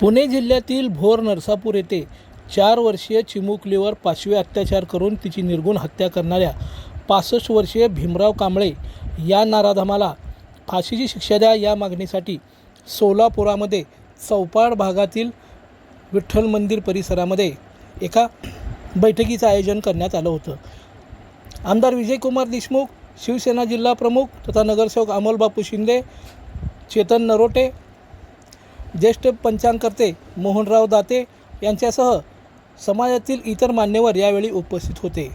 पुणे जिल्ह्यातील भोर नरसापूर येथे 4 वर्षीय चिमुकलीवर पाशवी अत्याचार करून तिची निर्घृण हत्या करणाऱ्या 65 वर्षीय भीमराव कांबळे या नराधमाला फाशीची शिक्षा द्या या मागणीसाठी सोलापुरामध्ये चौपाड भागातील विठ्ठल मंदिर परिसरामध्ये एका बैठकीचं आयोजन करण्यात आलं होतं। आमदार विजयकुमार देशमुख, शिवसेना जिल्हा प्रमुख तथा नगरसेवक अमोलबापू शिंदे, चेतन नरोटे, ज्येष्ठ पंचांगकर्ते मोहनराव दाते यांच्यासह समाजातील इतर मान्यवर यावेळी उपस्थित होते।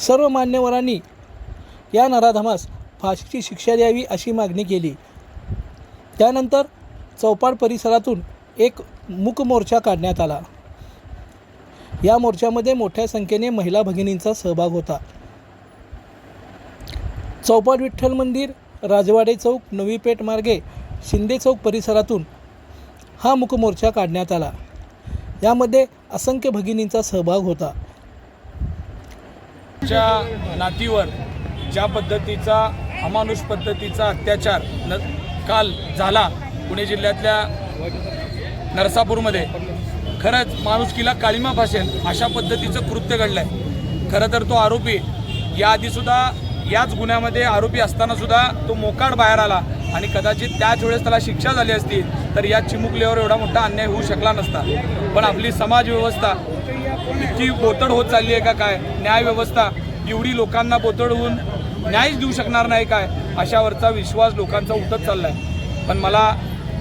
सर्व मान्यवरांनी या नराधमास फाशीची शिक्षा द्यावी अशी मागणी केली। त्यानंतर चौपाड परिसरातून एक मूक मोर्चा काढण्यात आला। या मोर्चामध्ये मोठ्या संख्येने महिला भगिनींचा सहभाग होता। चौपाड विठ्ठल मंदिर, राजवाडे चौक, नवी पेठ मार्गे शिंदे चौक परिसरातून हा मूक मोर्चा काढण्यात आला। यामध्ये असंख्य भगिनींचा सहभाग होता। नातीवर ज्या पद्धतीचा अमानुष पद्धतीचा अत्याचार काल झाला पुणे जिल्ह्यातल्या नरसापूरमध्ये, खरंच माणुसकीला काळिमा फासेल अशा पद्धतीचं कृत्य घडलं आहे। खरं तर तो आरोपी याआधीसुद्धा याच गुन्ह्यामध्ये आरोपी असतानासुद्धा तो मोकाट बाहेर आला आणि कदाचित त्याच वेळेस त्याला शिक्षा झाली असती तर या चिमुकलीवर एवढा मोठा अन्याय होऊ शकला नसता। पण आपली समाजव्यवस्था इतकी बोतड होत चालली आहे का काय, न्यायव्यवस्था एवढी लोकांना बोतड होऊन न्यायच देऊ शकणार नाही काय, अशावरचा विश्वास लोकांचा उठत चालला आहे। पण मला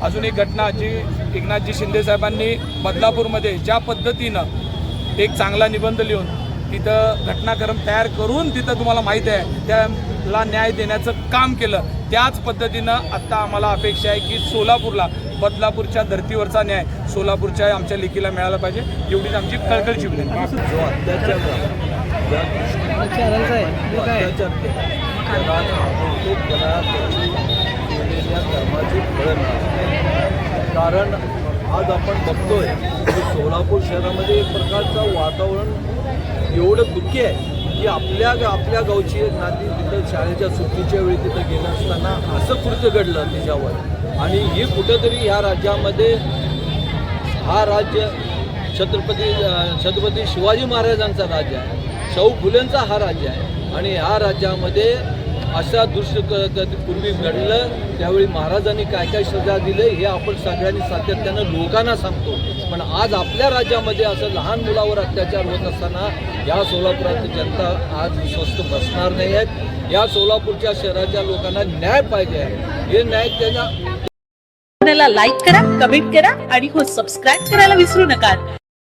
अजून एक घटना जी एकनाथजी शिंदे साहेबांनी बदलापूरमध्ये ज्या पद्धतीनं एक चांगला निबंध लिहून तिथं घटनाक्रम तयार करून तिथं तुम्हाला माहीत आहे त्याला न्याय देण्याचं काम केलं, त्याच पद्धतीनं आत्ता आम्हाला अपेक्षा आहे की सोलापूरला बदलापूरच्या धर्तीवरचा न्याय सोलापूरच्या आमच्या लेकीला मिळाला पाहिजे, एवढीच आमची कळकळीची विनंती आहे। जो कारण आज आपण बघतोय की सोलापूर शहरामध्ये एक प्रकारचं वातावरण एवढं दुःखी आहे की आपल्या गावची एक नाती तिथं शाळेच्या सुट्टीच्या वेळी तिथं गेलं असताना असं कृत्य घडलं तिच्यावर। आणि हे कुठंतरी ह्या राज्यामध्ये हा राज्य छत्रपती शिवाजी महाराजांचा राज्य आहे, शाहू फुलेंचा हा राज्य आहे। आणि ह्या राज्यामध्ये अशा पूर्वी घडलं त्यावेळी महाराजांनी काय काय सजा दिले हे आपण सगळ्यांनी सातत्यानं लोकांना सांगतो। पण आज आपल्या राज्यामध्ये असं लहान मुलावर अत्याचार होत असताना या सोलापुरातील जनता आज स्वस्थ बसणार नाही आहेत। या सोलापूरच्या शहराच्या लोकांना न्याय पाहिजे आहे। हे न्याय त्यांना लाईक करा, कमेंट करा आणि हो सबस्क्राईब करायला विसरू नका।